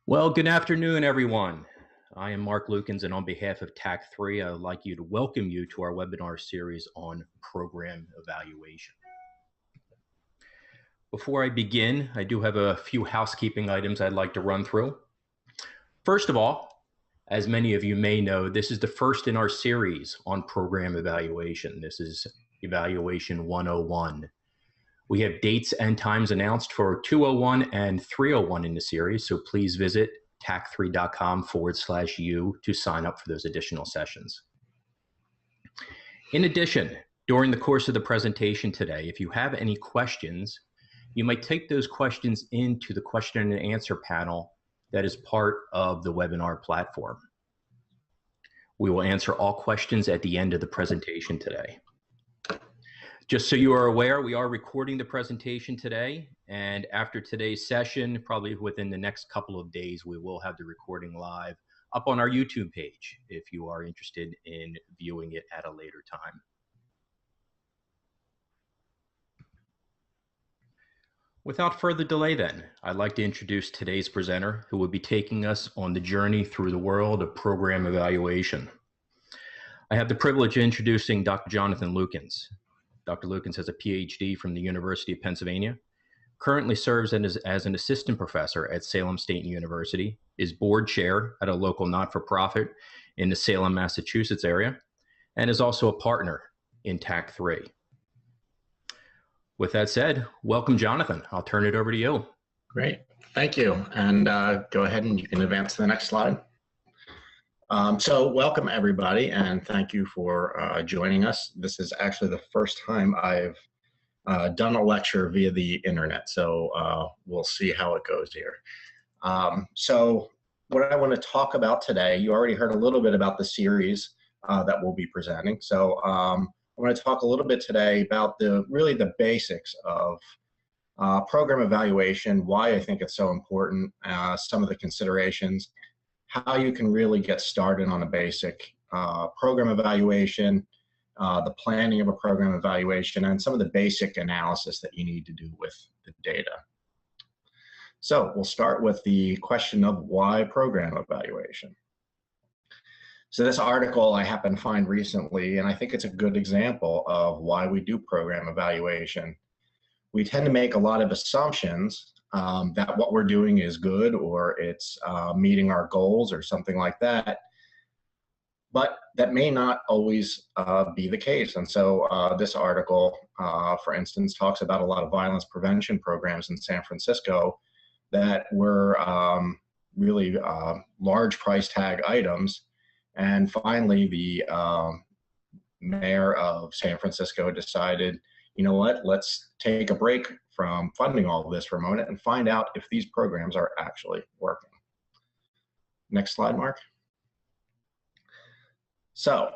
Well, good afternoon, everyone. I am Mark Lukens, and on behalf of TAC3, I'd like you to welcome you to our webinar series on program evaluation. Before I begin, I do have a few housekeeping items I'd like to run through. First of all, as many of you may know, this is the first in our series on program evaluation. This is Evaluation 101. We have dates and times announced for 201 and 301 in the series, so please visit tac3.com/u to sign up for those additional sessions. In addition, during the course of the presentation today, if you have any questions, you might take those questions into the question and answer panel that is part of the webinar platform. We will answer all questions at the end of the presentation today. Just so you are aware, we are recording the presentation today, and after today's session, probably within the next couple of days, we will have the recording live up on our YouTube page if you are interested in viewing it at a later time. Without further delay then, I'd like to introduce today's presenter who will be taking us on the journey through the world of program evaluation. I have the privilege of introducing Dr. Jonathan Lukens. Dr. Lukens has a PhD from the University of Pennsylvania, currently serves as an assistant professor at Salem State University, is board chair at a local not-for-profit in the Salem, Massachusetts area, and is also a partner in TAC3. With that said, welcome, Jonathan. I'll turn it over to you. Great, thank you. And go ahead and you can advance to the next slide. So welcome everybody, and thank you for joining us. This is actually the first time I've done a lecture via the internet, so we'll see how it goes here. So what I want to talk about today, you already heard a little bit about the series that we'll be presenting. So I want to talk a little bit today about really the basics of program evaluation, why I think it's so important, some of the considerations, how you can really get started on a basic program evaluation, the planning of a program evaluation, and some of the basic analysis that you need to do with the data. So we'll start with the question of why program evaluation. So this article I happened to find recently, and I think it's a good example of why we do program evaluation. We tend to make a lot of assumptions that what we're doing is good, or it's meeting our goals or something like that, but that may not always be the case. And so this article, for instance, talks about a lot of violence prevention programs in San Francisco that were really large price tag items. And finally, the mayor of San Francisco decided, you know what, let's take a break from funding all of this for a moment and find out if these programs are actually working. Next slide, Mark. So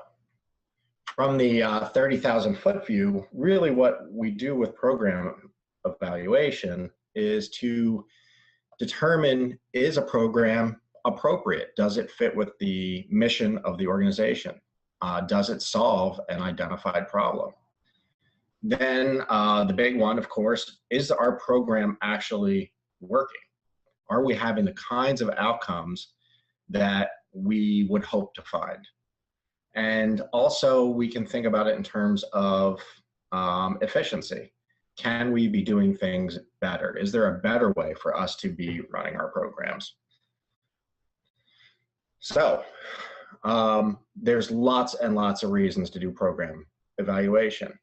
from the 30,000-foot view, really what we do with program evaluation is to determine, is a program appropriate? Does it fit with the mission of the organization? Does it solve an identified problem? Then the big one, of course, is our program actually working? Are we having the kinds of outcomes that we would hope to find? And also we can think about it in terms of efficiency. Can we be doing things better? Is there a better way for us to be running our programs? So there's lots and lots of reasons to do program evaluation.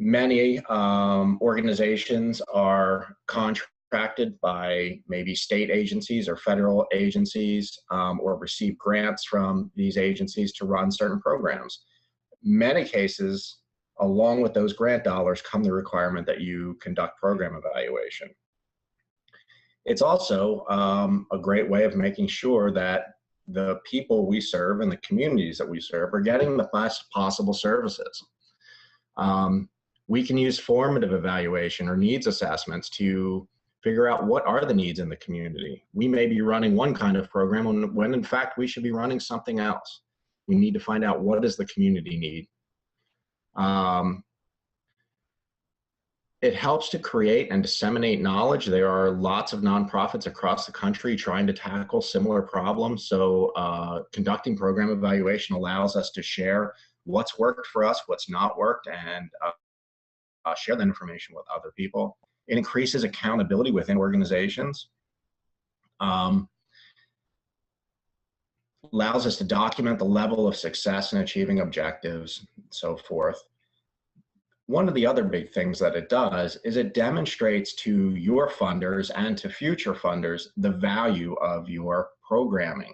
Many organizations are contracted by maybe state agencies or federal agencies, or receive grants from these agencies to run certain programs. Many cases, along with those grant dollars, come the requirement that you conduct program evaluation. It's also a great way of making sure that the people we serve and the communities that we serve are getting the best possible services. We can use formative evaluation or needs assessments to figure out what are the needs in the community. We may be running one kind of program when in fact we should be running something else. We need to find out what does the community need. It helps to create and disseminate knowledge. There are lots of nonprofits across the country trying to tackle similar problems. So conducting program evaluation allows us to share what's worked for us, what's not worked, and share that information with other people. It increases accountability within organizations. Allows us to document the level of success in achieving objectives, and so forth. One of the other big things that it does is it demonstrates to your funders and to future funders the value of your programming.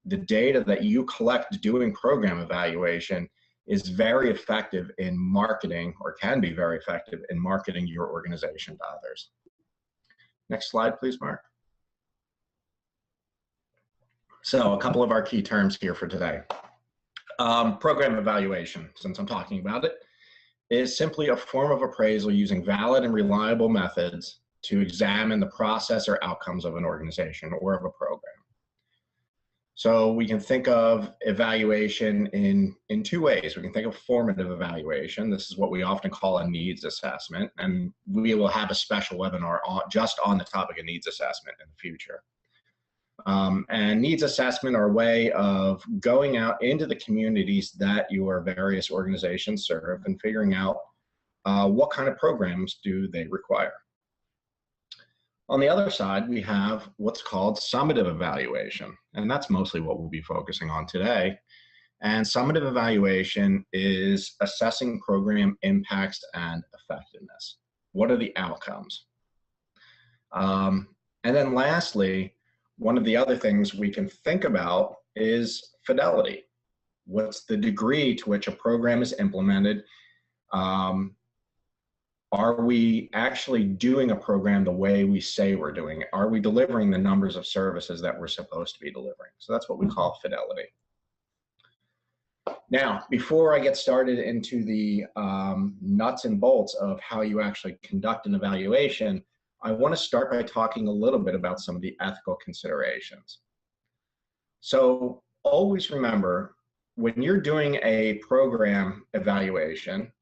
The data that you collect doing program evaluation is very effective in marketing, or can be very effective in marketing your organization to others. Next slide, please, Mark. So a couple of our key terms here for today. Program evaluation, since I'm talking about it, is simply a form of appraisal using valid and reliable methods to examine the process or outcomes of an organization or of a program. So we can think of evaluation in two ways. We can think of formative evaluation. This is what we often call a needs assessment, and we will have a special webinar just on the topic of needs assessment in the future. And needs assessment are a way of going out into the communities that your various organizations serve and figuring out what kind of programs do they require. On the other side, we have what's called summative evaluation, and that's mostly what we'll be focusing on today. And summative evaluation is assessing program impacts and effectiveness. What are the outcomes? And then lastly, one of the other things we can think about is fidelity. What's the degree to which a program is implemented? Are we actually doing a program the way we say we're doing it? Are we delivering the numbers of services that we're supposed to be delivering? So that's what we call fidelity. Now, before I get started into the nuts and bolts of how you actually conduct an evaluation, I want to start by talking a little bit about some of the ethical considerations. So always remember, when you're doing a program evaluation,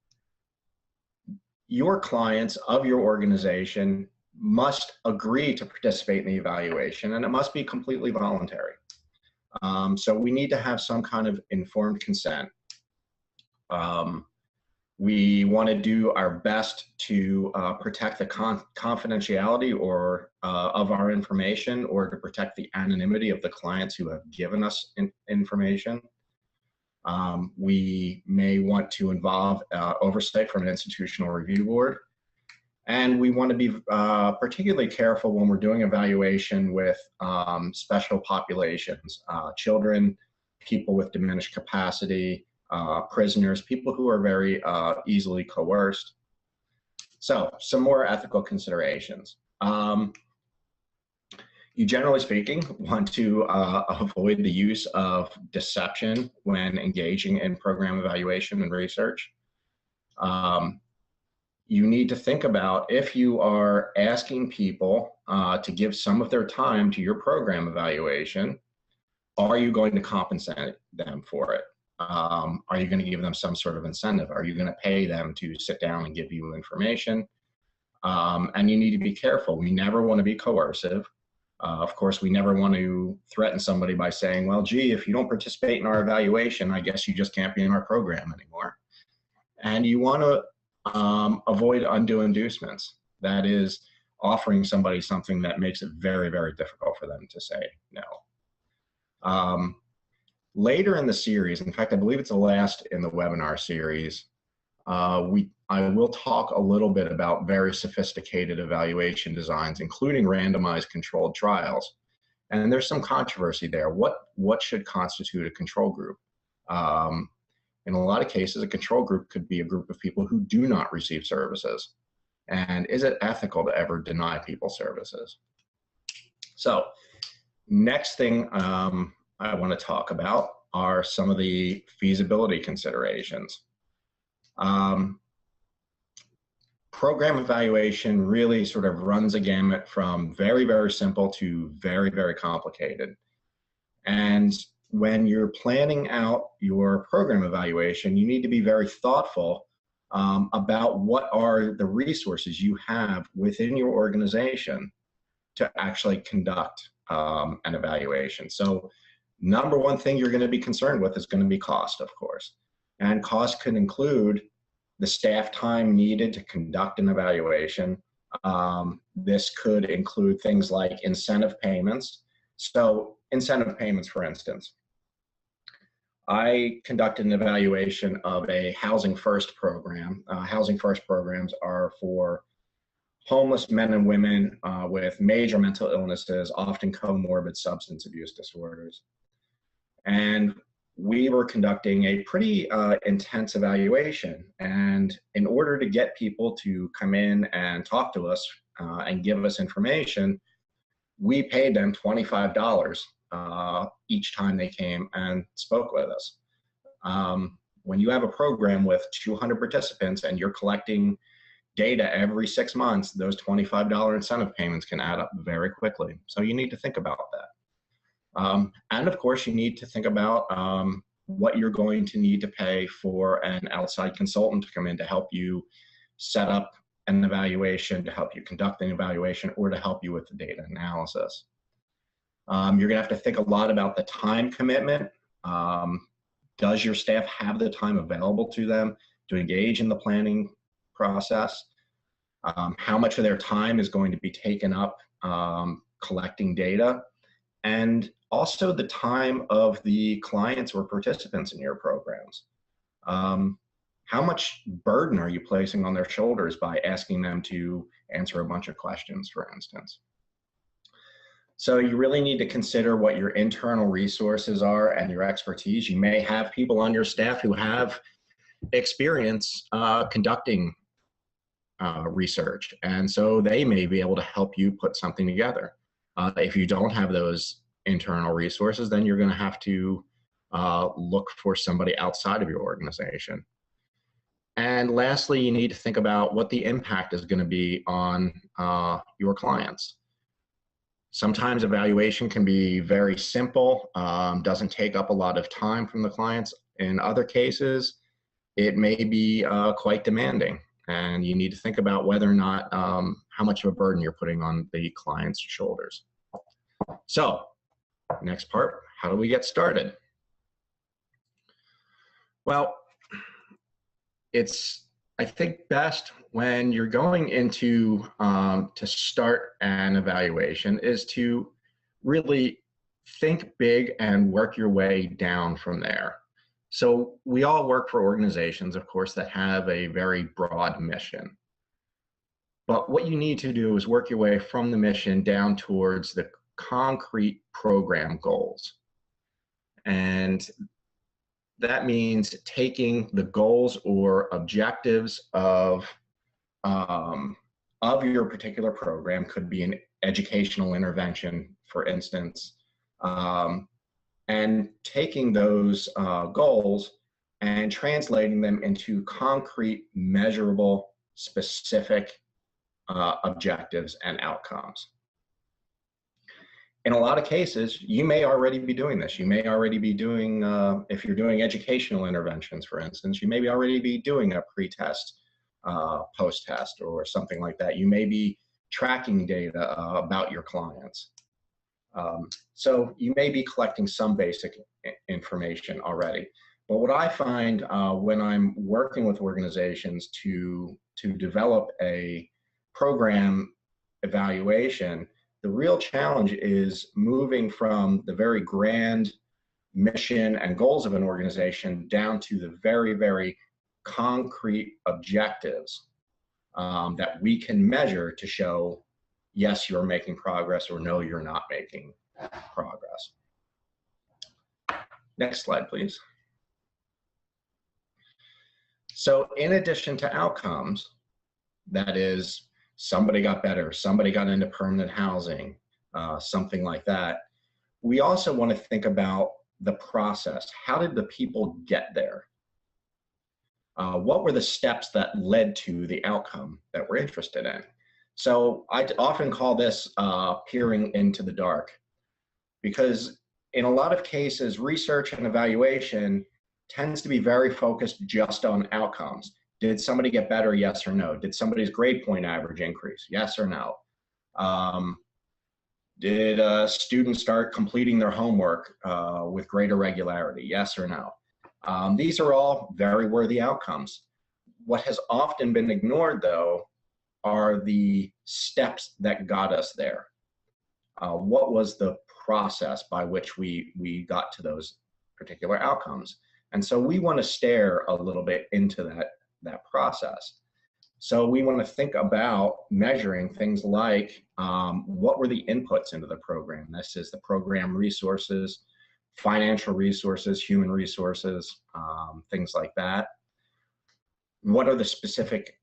your clients of your organization must agree to participate in the evaluation, and it must be completely voluntary. So we need to have some kind of informed consent. We want to do our best to protect the confidentiality or of our information, or to protect the anonymity of the clients who have given us information. We may want to involve oversight from an institutional review board. And we want to be particularly careful when we're doing evaluation with special populations, children, people with diminished capacity, prisoners, people who are very easily coerced. So some more ethical considerations. You, generally speaking, want to avoid the use of deception when engaging in program evaluation and research. You need to think about, if you are asking people to give some of their time to your program evaluation, are you going to compensate them for it? Are you going to give them some sort of incentive? Are you going to pay them to sit down and give you information? And you need to be careful. We never want to be coercive. Of course, we never want to threaten somebody by saying, well, gee, if you don't participate in our evaluation, I guess you just can't be in our program anymore. And you want to avoid undue inducements. That is, offering somebody something that makes it very, very difficult for them to say no. Later in the series, in fact, I believe it's the last in the webinar series, I will talk a little bit about very sophisticated evaluation designs, including randomized controlled trials. And there's some controversy there. What should constitute a control group? In a lot of cases, a control group could be a group of people who do not receive services. And is it ethical to ever deny people services? So next thing I want to talk about are some of the feasibility considerations. Program evaluation really sort of runs a gamut from very, very simple to very, very complicated. And when you're planning out your program evaluation, you need to be very thoughtful about what are the resources you have within your organization to actually conduct an evaluation. So number one thing you're going to be concerned with is going to be cost, of course. And cost could include the staff time needed to conduct an evaluation. This could include things like incentive payments. So incentive payments, for instance, I conducted an evaluation of a Housing First program. Housing First programs are for homeless men and women with major mental illnesses, often comorbid substance abuse disorders. And we were conducting a pretty intense evaluation. And in order to get people to come in and talk to us and give us information, we paid them $25 each time they came and spoke with us. When you have a program with 200 participants and you're collecting data every 6 months, those $25 incentive payments can add up very quickly. So you need to think about that. And of course, you need to think about what you're going to need to pay for an outside consultant to come in to help you set up an evaluation, to help you conduct an evaluation, or to help you with the data analysis. You're gonna have to think a lot about the time commitment. Does your staff have the time available to them to engage in the planning process? How much of their time is going to be taken up collecting data? And also the time of the clients or participants in your programs. How much burden are you placing on their shoulders by asking them to answer a bunch of questions, for instance? So you really need to consider what your internal resources are and your expertise. You may have people on your staff who have experience conducting research, and so they may be able to help you put something together. If you don't have those internal resources, then you're going to have to look for somebody outside of your organization. And lastly, you need to think about what the impact is going to be on your clients. Sometimes evaluation can be very simple, doesn't take up a lot of time from the clients. In other cases, it may be quite demanding, and you need to think about whether or not how much of a burden you're putting on the client's shoulders. So, next part, how do we get started? Well, it's, I think, best when you're going into to start an evaluation is to really think big and work your way down from there. So we all work for organizations, of course, that have a very broad mission. But what you need to do is work your way from the mission down towards the concrete program goals. And that means taking the goals or objectives of your particular program. Could be an educational intervention, for instance, and taking those goals and translating them into concrete, measurable, specific objectives and outcomes. In a lot of cases, you may already be doing this. You may already be doing, if you're doing educational interventions, for instance, you may already be doing a pre-test, post-test, or something like that. You may be tracking data about your clients. So you may be collecting some basic information already. But what I find when I'm working with organizations to develop a program evaluation, the real challenge is moving from the very grand mission and goals of an organization down to the very, very concrete objectives that we can measure to show, yes, you're making progress, or no, you're not making progress. Next slide, please. So in addition to outcomes, that is, somebody got better, somebody got into permanent housing, something like that, we also want to think about the process. How did the people get there? What were the steps that led to the outcome that we're interested in? So I often call this peering into the dark, because in a lot of cases, research and evaluation tends to be very focused just on outcomes. Did somebody get better? Yes or no? Did somebody's grade point average increase? Yes or no? Did students start completing their homework with greater regularity? Yes or no? These are all very worthy outcomes. What has often been ignored, though, are the steps that got us there. What was the process by which we got to those particular outcomes? And so we want to stare a little bit into that process. So we want to think about measuring things like what were the inputs into the program? This is the program resources, financial resources, human resources, things like that. What are the specific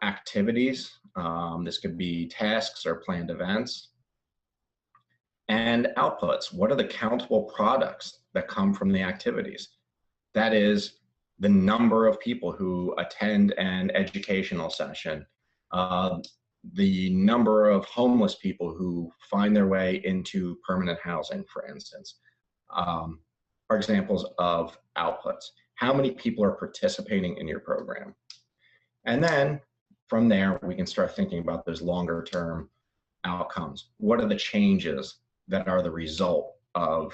activities? This could be tasks or planned events. And outputs. What are the countable products that come from the activities? That is the number of people who attend an educational session, the number of homeless people who find their way into permanent housing, for instance, are examples of outputs. How many people are participating in your program? And then from there, we can start thinking about those longer term outcomes. What are the changes that are the result of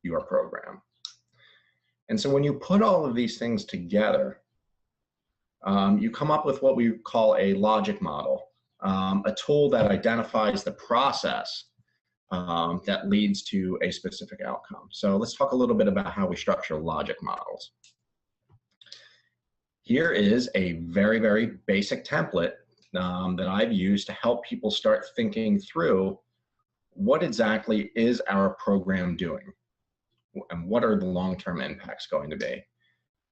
your program? And so when you put all of these things together, you come up with what we call a logic model, a tool that identifies the process that leads to a specific outcome. So let's talk a little bit about how we structure logic models. Here is a very, very basic template that I've used to help people start thinking through what exactly is our program doing and what are the long-term impacts going to be.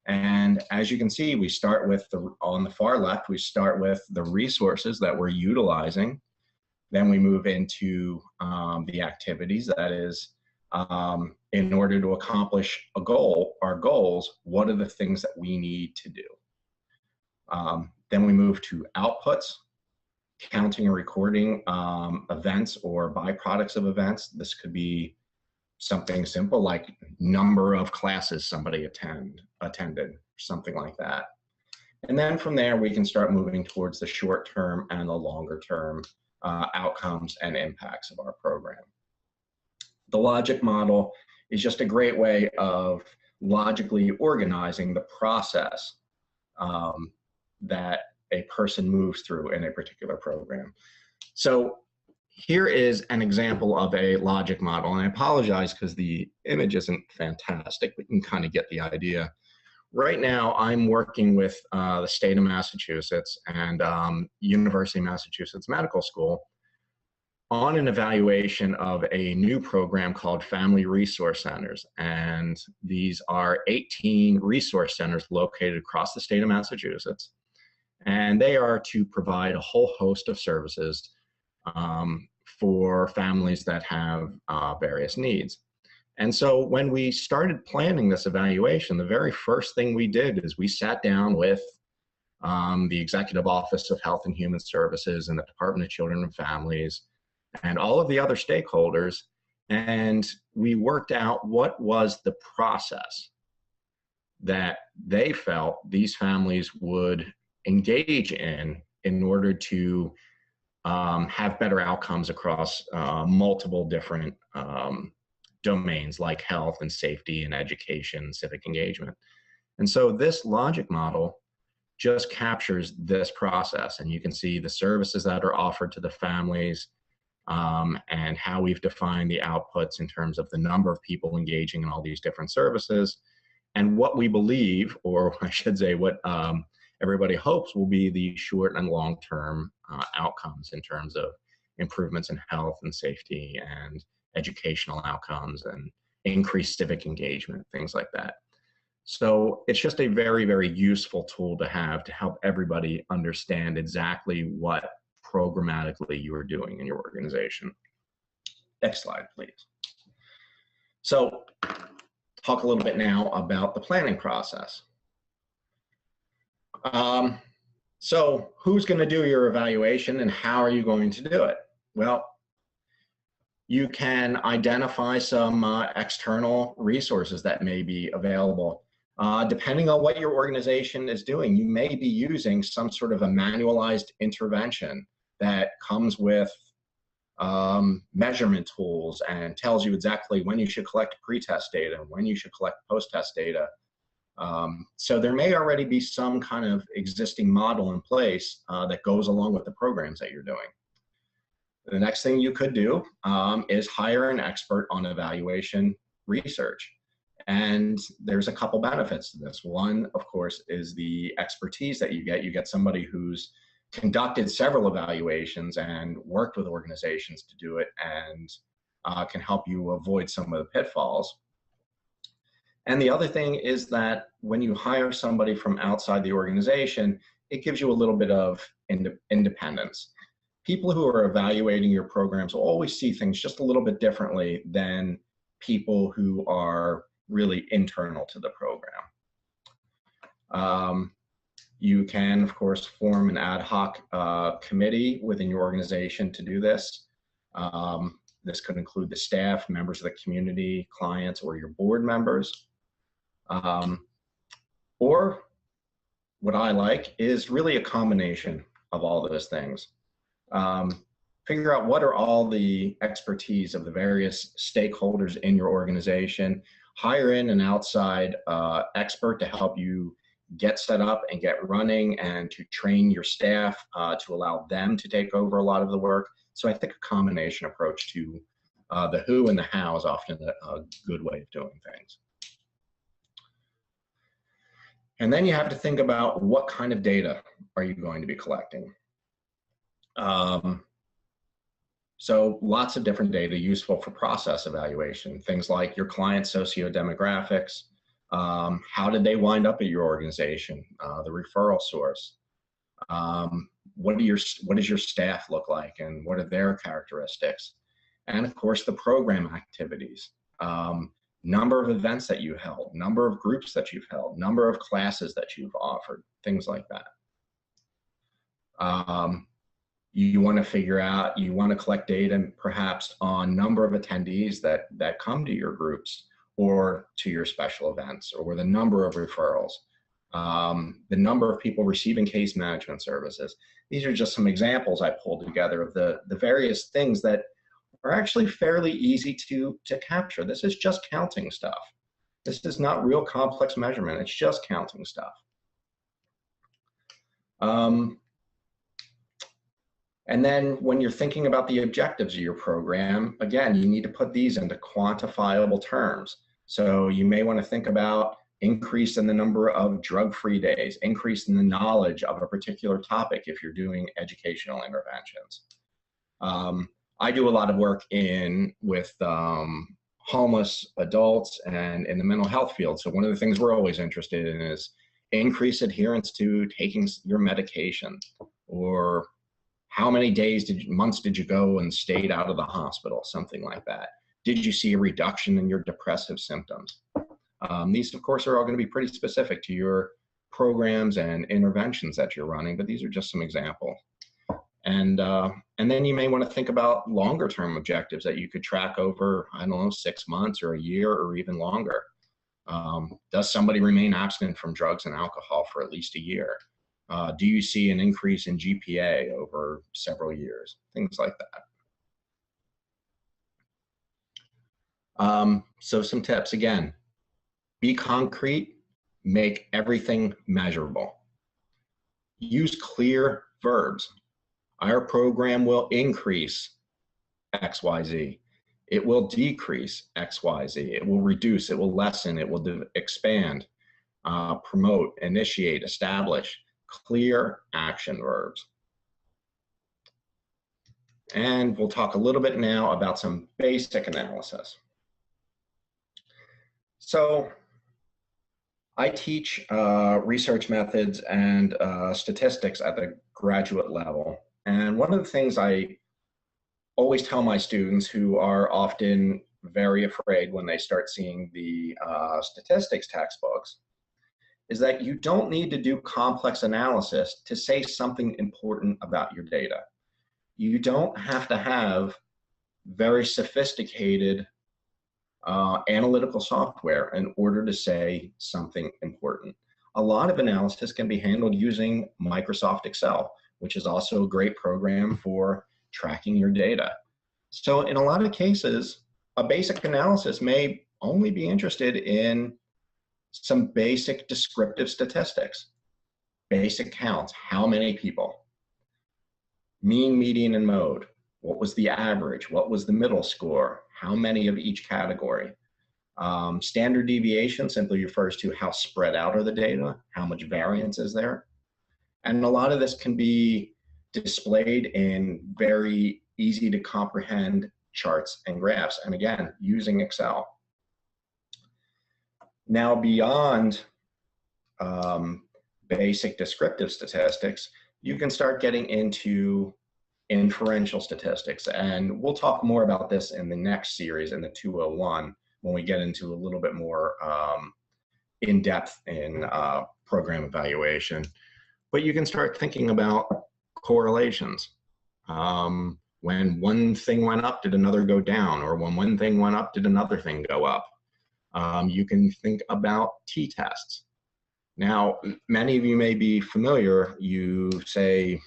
And as you can see, we start with on the far left, we start with the resources that we're utilizing. Then we move into the activities, that is, in order to accomplish a goal, our goals, what are the things that we need to do? Then we move to outputs, counting and recording events or byproducts of events. This could be something simple like number of classes somebody attended, something like that. And then from there, we can start moving towards the short term and the longer term outcomes and impacts of our program. The logic model is just a great way of logically organizing the process that a person moves through in a particular program. So here is an example of a logic model, and I apologize because the image isn't fantastic, but you can kind of get the idea. Right now, I'm working with the state of Massachusetts and University of Massachusetts Medical School on an evaluation of a new program called Family Resource Centers. And these are 18 resource centers located across the state of Massachusetts. And they are to provide a whole host of services for families that have various needs. And so when we started planning this evaluation, the very first thing we did is we sat down with the Executive Office of Health and Human Services and the Department of Children and Families and all of the other stakeholders, and we worked out what was the process that they felt these families would engage in order to have better outcomes across multiple different domains like health and safety and education, civic engagement. And so this logic model just captures this process, and you can see the services that are offered to the families and how we've defined the outputs in terms of the number of people engaging in all these different services, and what we believe, or I should say what everybody hopes will be the short and long-term outcomes in terms of improvements in health and safety and educational outcomes and increased civic engagement, things like that. So it's just a very, very useful tool to have to help everybody understand exactly what programmatically you are doing in your organization. Next slide, please. So talk a little bit now about the planning process. So who's going to do your evaluation and how are you going to do it? Well, you can identify some external resources that may be available. Depending on what your organization is doing, you may be using some sort of a manualized intervention that comes with measurement tools and tells you exactly when you should collect pre-test data and when you should collect post-test data. So there may already be some kind of existing model in place that goes along with the programs that you're doing. The next thing you could do is hire an expert on evaluation research. And there's a couple benefits to this. One, of course, is the expertise that you get. You get somebody who's conducted several evaluations and worked with organizations to do it and can help you avoid some of the pitfalls. And the other thing is that when you hire somebody from outside the organization, it gives you a little bit of independence. People who are evaluating your programs will always see things just a little bit differently than people who are really internal to the program. You can, of course, form an ad hoc committee within your organization to do this. This could include the staff, members of the community, clients, or your board members. Or what I like is really a combination of all those things. Figure out what are all the expertise of the various stakeholders in your organization. Hire in an outside expert to help you get set up and get running and to train your staff to allow them to take over a lot of the work. So I think a combination approach to the who and the how is often a good way of doing things. And then you have to think about what kind of data are you going to be collecting. So lots of different data useful for process evaluation, things like your client socio-demographics, how did they wind up at your organization, the referral source, what does your staff look like and what are their characteristics, and of course the program activities, number of events that you held, number of groups that you've held, number of classes that you've offered, things like that. You want to figure out, you want to collect data perhaps on number of attendees that come to your groups or to your special events, or the number of referrals, the number of people receiving case management services. These are just some examples I pulled together of the various things that are actually fairly easy to capture. This is just counting stuff. This is not real complex measurement. It's just counting stuff. And then when you're thinking about the objectives of your program, again, you need to put these into quantifiable terms. So you may want to think about increase in the number of drug-free days, increase in the knowledge of a particular topic if you're doing educational interventions. I do a lot of work with homeless adults and in the mental health field. So one of the things we're always interested in is increase adherence to taking your medication, or how many days, months did you go and stayed out of the hospital, something like that. Did you see a reduction in your depressive symptoms? These, of course, are all going to be pretty specific to your programs and interventions that you're running, but these are just some examples. And then you may want to think about longer term objectives that you could track over, I don't know, 6 months or a year or even longer. Does somebody remain abstinent from drugs and alcohol for at least a year? Do you see an increase in GPA over several years? Things like that. So some tips, again, be concrete, make everything measurable. Use clear verbs. Our program will increase XYZ. It will decrease XYZ. It will reduce, it will lessen, it will expand, promote, initiate, establish. Clear action verbs. And we'll talk a little bit now about some basic analysis. So I teach research methods and statistics at the graduate level. And one of the things I always tell my students, who are often very afraid when they start seeing the statistics textbooks, is that you don't need to do complex analysis to say something important about your data. You don't have to have very sophisticated analytical software in order to say something important. A lot of analysis can be handled using Microsoft Excel, which is also a great program for tracking your data. So in a lot of cases, a basic analysis may only be interested in some basic descriptive statistics, basic counts, how many people, mean, median, and mode. What was the average? What was the middle score? How many of each category? Standard deviation simply refers to how spread out are the data, how much variance is there. And a lot of this can be displayed in very easy to comprehend charts and graphs, and again, using Excel. Now, beyond basic descriptive statistics, you can start getting into inferential statistics. And we'll talk more about this in the next series, in the 201, when we get into a little bit more in depth in program evaluation. But you can start thinking about correlations. When one thing went up, did another go down? Or when one thing went up, did another thing go up? You can think about t-tests. Now, many of you may be familiar, you say,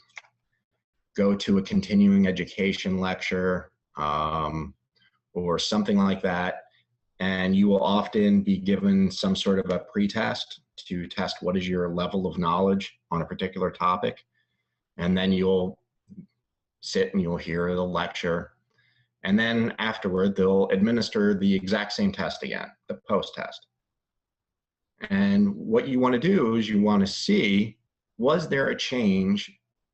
go to a continuing education lecture or something like that, and you will often be given some sort of a pre-test to test what is your level of knowledge on a particular topic. And then you'll sit and you'll hear the lecture. And then afterward, they'll administer the exact same test again, the post-test. And what you want to do is you want to see, was there a change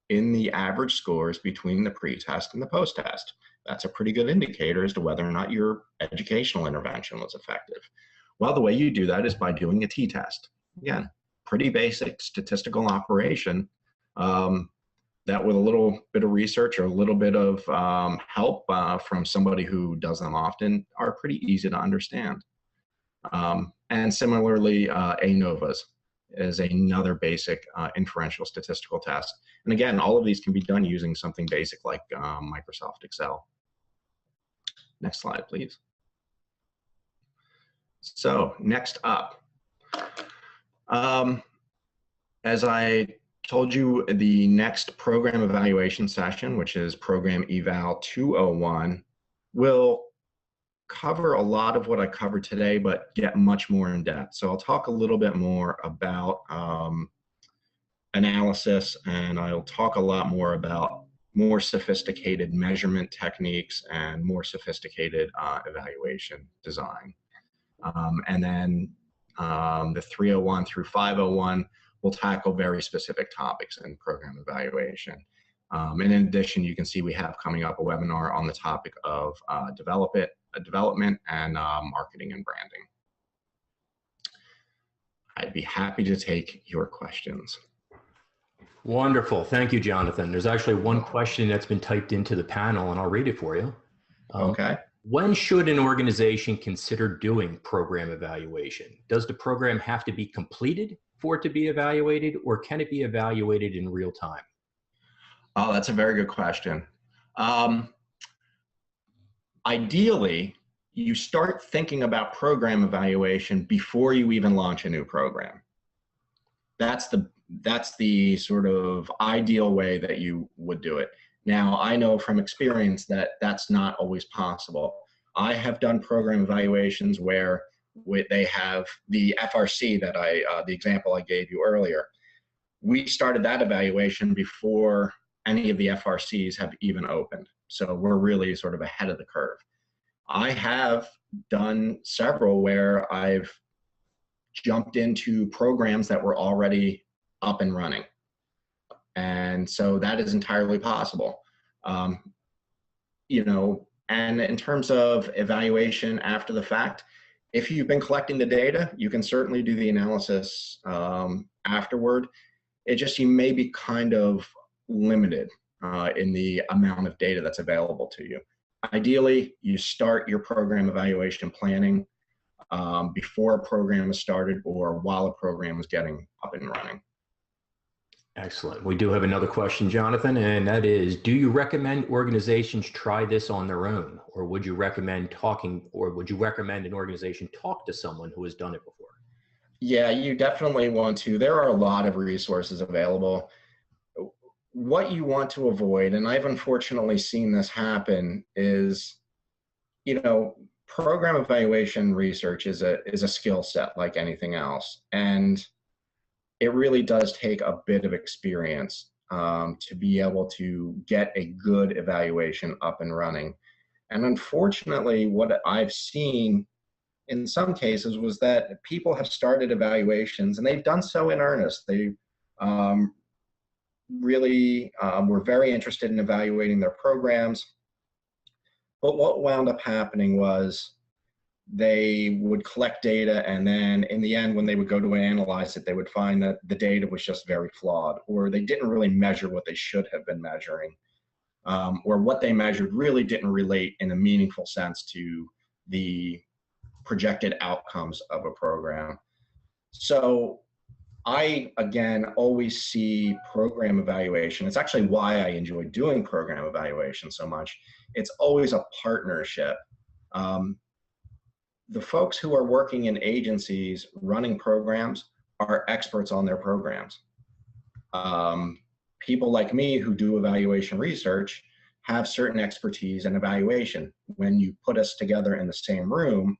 in the average scores between the pre-test and the post-test? That's a pretty good indicator as to whether or not your educational intervention was effective. Well, the way you do that is by doing a t-test. Again, pretty basic statistical operation that with a little bit of research or a little bit of help from somebody who does them often are pretty easy to understand. And similarly, ANOVAs is another basic inferential statistical test. And again, all of these can be done using something basic like Microsoft Excel. Next slide, please. So next up, as I told you, the next program evaluation session, which is Program Eval 201, will cover a lot of what I covered today, but get much more in depth. So I'll talk a little bit more about analysis, and I'll talk a lot more about more sophisticated measurement techniques and more sophisticated evaluation design. And then the 301 through 501 will tackle very specific topics in program evaluation. And in addition, you can see we have coming up a webinar on the topic of development and marketing and branding. I'd be happy to take your questions. Wonderful. Thank you, Jonathan. There's actually one question that's been typed into the panel, and I'll read it for you. Okay. When should an organization consider doing program evaluation? Does the program have to be completed for it to be evaluated, or can it be evaluated in real time? Oh, that's a very good question. Ideally, you start thinking about program evaluation before you even launch a new program. That's the sort of ideal way that you would do it. Now, I know from experience that that's not always possible. I have done program evaluations where they have the FRC that the example I gave you earlier. We started that evaluation before any of the FRCs have even opened. So we're really sort of ahead of the curve. I have done several where I've jumped into programs that were already up and running. And so that is entirely possible. You know, and in terms of evaluation after the fact, if you've been collecting the data, you can certainly do the analysis afterward. It just, you may be kind of limited in the amount of data that's available to you. Ideally, you start your program evaluation planning before a program is started or while a program is getting up and running. Excellent. We do have another question, Jonathan, and that is, do you recommend organizations try this on their own, or would you recommend an organization talk to someone who has done it before? Yeah, you definitely want to. There are a lot of resources available. What you want to avoid, and I've unfortunately seen this happen, is, program evaluation research is a skill set like anything else. And it really does take a bit of experience to be able to get a good evaluation up and running. And unfortunately, what I've seen in some cases was that people have started evaluations and they've done so in earnest. They really were very interested in evaluating their programs. But what wound up happening was they would collect data, and then in the end, when they would go to analyze it, they would find that the data was just very flawed, or they didn't really measure what they should have been measuring, or what they measured really didn't relate in a meaningful sense to the projected outcomes of a program. So I, again, always see program evaluation. It's actually why I enjoy doing program evaluation so much. It's always a partnership. The folks who are working in agencies running programs are experts on their programs. People like me who do evaluation research have certain expertise in evaluation. When you put us together in the same room,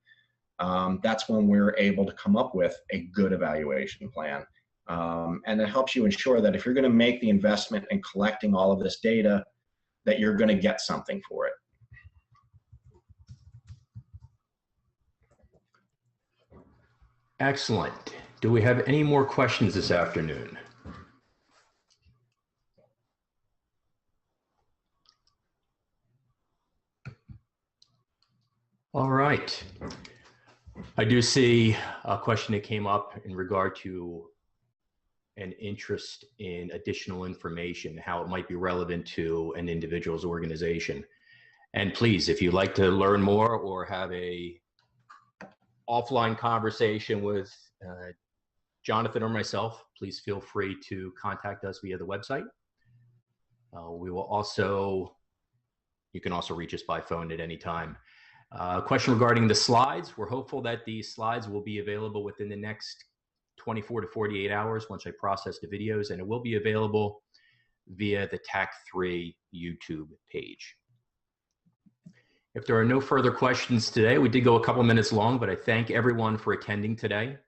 that's when we're able to come up with a good evaluation plan. And it helps you ensure that if you're going to make the investment in collecting all of this data, that you're going to get something for it. Excellent. Do we have any more questions this afternoon? All right. I do see a question that came up in regard to an interest in additional information, how it might be relevant to an individual's organization. And please, if you'd like to learn more or have a offline conversation with Jonathan or myself, please feel free to contact us via the website. You can also reach us by phone at any time. Question regarding the slides. We're hopeful that the slides will be available within the next 24 to 48 hours once I process the videos, and it will be available via the TAC3 YouTube page. If there are no further questions today, we did go a couple minutes long, but I thank everyone for attending today.